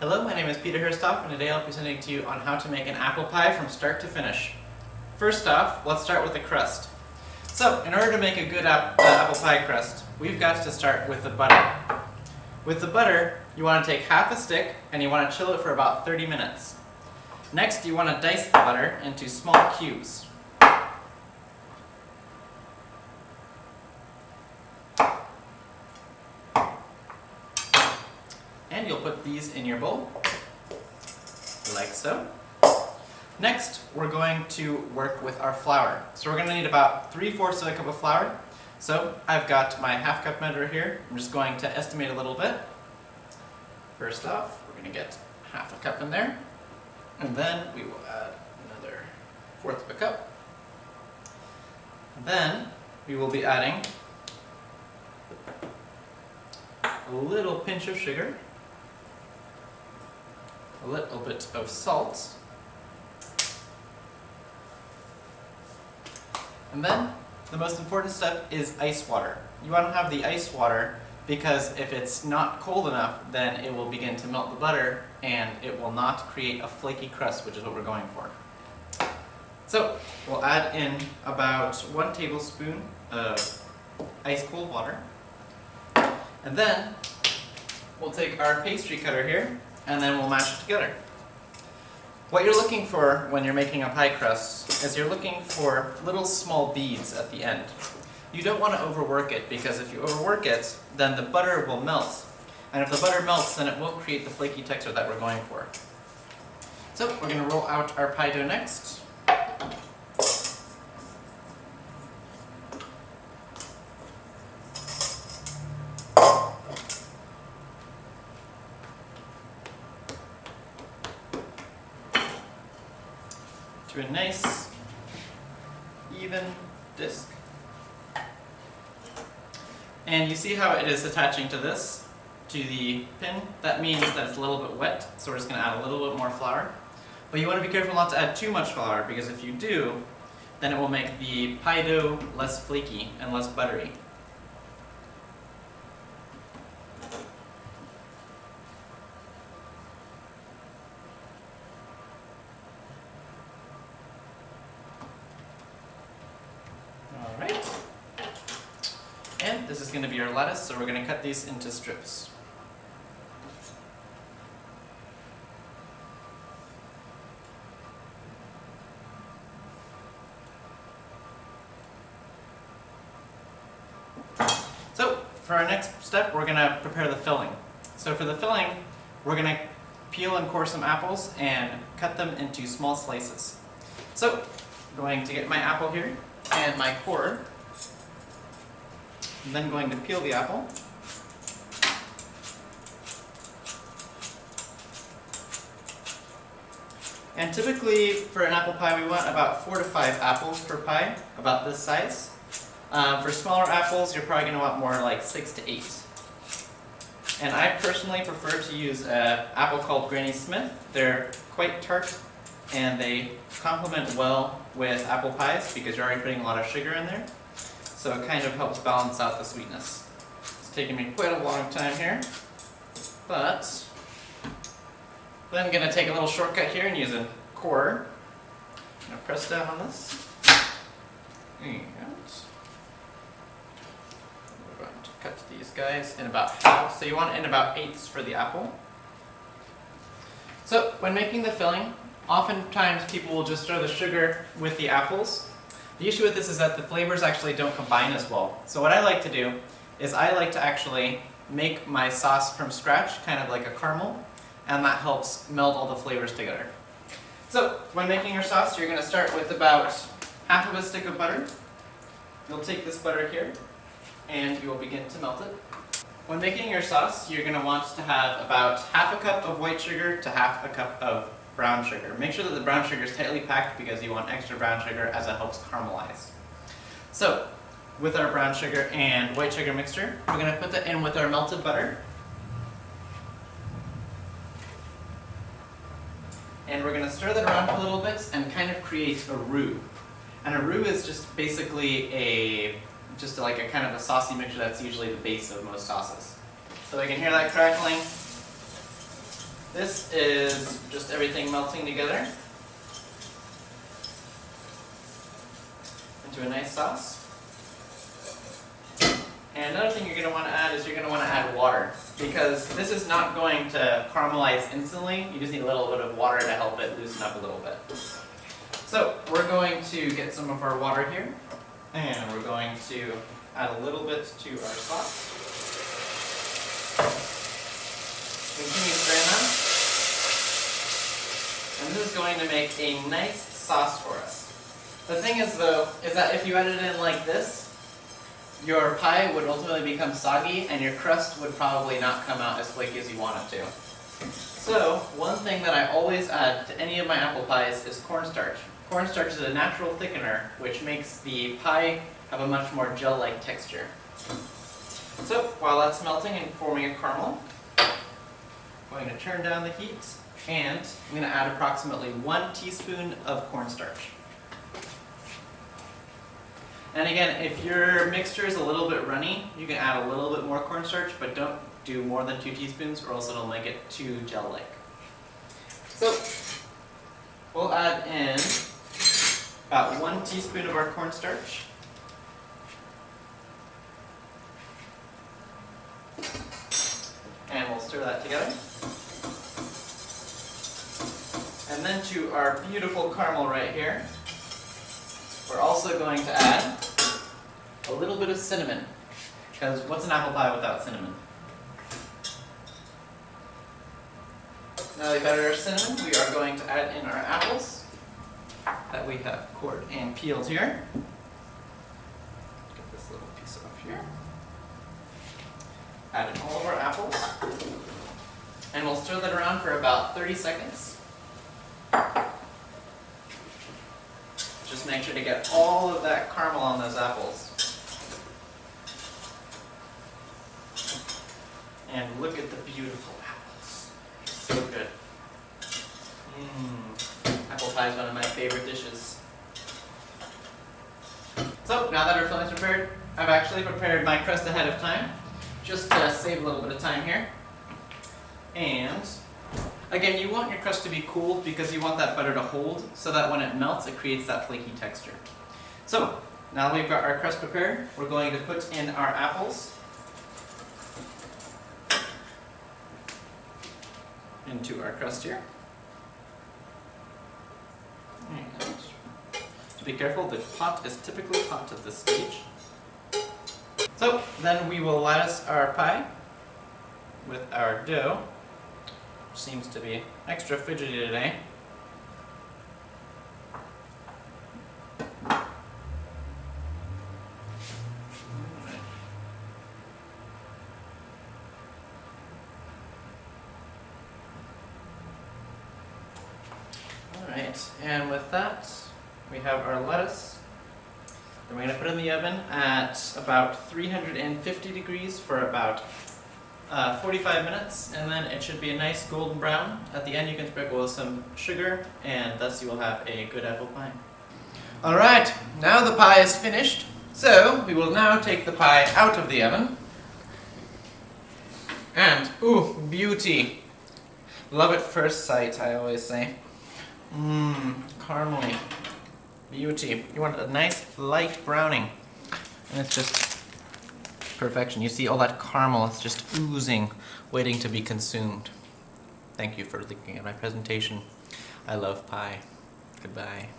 Hello, my name is Peter Hurst-Hopf, and today I'll be presenting to you on how to make an apple pie from start to finish. First off, let's start with the crust. So, in order to make a good apple pie crust, we've got to start with the butter. With the butter, you want to take half a stick and you want to chill it for about 30 minutes. Next, you want to dice the butter into small cubes. And you'll put these in your bowl, like so. Next, we're going to work with our flour. So we're going to need about 3/4 of a cup of flour. So I've got my half cup measure here. I'm just going to estimate a little bit. First off, we're going to get half a cup in there. And then we will add another 1/4 of a cup. Then we will be adding a little pinch of sugar, a little bit of salt, and then the most important step is ice water. You want to have the ice water because if it's not cold enough, then it will begin to melt the butter and it will not create a flaky crust, which is what we're going for. So we'll add in about 1 tablespoon of ice cold water, and then we'll take our pastry cutter here and then we'll mash it together. What you're looking for when you're making a pie crust is you're looking for little small beads at the end. You don't want to overwork it, because if you overwork it, then the butter will melt. And if the butter melts, then it won't create the flaky texture that we're going for. So we're going to roll out our pie dough next. To a nice, even disc. And you see how it is attaching to this, to the pin? That means that it's a little bit wet, so we're just going to add a little bit more flour. But you want to be careful not to add too much flour, because if you do, then it will make the pie dough less flaky and less buttery. Alright, and this is going to be our lettuce, so we're going to cut these into strips. So, for our next step, we're going to prepare the filling. So for the filling, we're going to peel and core some apples and cut them into small slices. So, I'm going to get my apple here and my core. I'm then going to peel the apple. And typically for an apple pie we want about 4 to 5 apples per pie, about this size. For smaller apples you're probably going to want more like 6 to 8. And I personally prefer to use an apple called Granny Smith. They're quite tart and they complement well with apple pies because you're already putting a lot of sugar in there. So it kind of helps balance out the sweetness. It's taken me quite a long time here, but then I'm going to take a little shortcut here and use a core. I'm going to press down on this. And we're going to cut these guys in about half. So you want it in about 1/8 for the apple. So when making the filling, oftentimes people will just throw the sugar with the apples. The issue with this is that the flavors actually don't combine as well. So what I like to do is I like to actually make my sauce from scratch, kind of like a caramel, and that helps meld all the flavors together. So when making your sauce, you're going to start with about half of a stick of butter. You'll take this butter here and you will begin to melt it. When making your sauce, you're going to want to have about half a cup of white sugar to half a cup of brown sugar. Make sure that the brown sugar is tightly packed because you want extra brown sugar as it helps caramelize. So, with our brown sugar and white sugar mixture, we're going to put that in with our melted butter. And we're going to stir that around for a little bit and kind of create a roux. And a roux is just basically like a kind of a saucy mixture that's usually the base of most sauces. So I can hear that crackling. This is just everything melting together into a nice sauce. And another thing you're going to want to add is you're going to want to add water, because this is not going to caramelize instantly. You just need a little bit of water to help it loosen up a little bit. So we're going to get some of our water here, and we're going to add a little bit to our sauce. Continue stirring that. And this is going to make a nice sauce for us. The thing is though, is that if you add it in like this, your pie would ultimately become soggy and your crust would probably not come out as flaky as you want it to. So, one thing that I always add to any of my apple pies is cornstarch. Cornstarch is a natural thickener which makes the pie have a much more gel-like texture. So, while that's melting and forming a caramel, I'm going to turn down the heat and I'm going to add approximately 1 teaspoon of cornstarch. And again, if your mixture is a little bit runny, you can add a little bit more cornstarch, but don't do more than 2 teaspoons or else it'll make it too gel-like. So, we'll add in about 1 teaspoon of our cornstarch. And we'll stir that together. And then to our beautiful caramel right here, we're also going to add a little bit of cinnamon, because what's an apple pie without cinnamon? Now that we've added our cinnamon, we are going to add in our apples that we have cored and peeled here. Get this little piece off here. Add in all of our apples, and we'll stir that around for about 30 seconds. Just make sure to get all of that caramel on those apples. And look at the beautiful apples. So good. Apple pie is one of my favorite dishes. So, now that our filling's prepared, I've actually prepared my crust ahead of time, just to save a little bit of time here. And again, you want your crust to be cooled because you want that butter to hold so that when it melts, it creates that flaky texture. So, now that we've got our crust prepared, we're going to put in our apples into our crust here. And be careful, the pot is typically hot at this stage. So, then we will lattice our pie with our dough. Seems to be extra fidgety today. Alright, and with that, we have our lettuce. Then we're going to put it in the oven at about 350 degrees for about 45 minutes, and then it should be a nice golden brown. At the end you can sprinkle with some sugar, and thus you will have a good apple pie. Alright, now the pie is finished, so we will now take the pie out of the oven. And, ooh, beauty! Love at first sight, I always say. Caramely. Beauty. You want a nice light browning. And it's just perfection. You see all that caramel, it's just oozing, waiting to be consumed. Thank you for looking at my presentation. I love pie. Goodbye.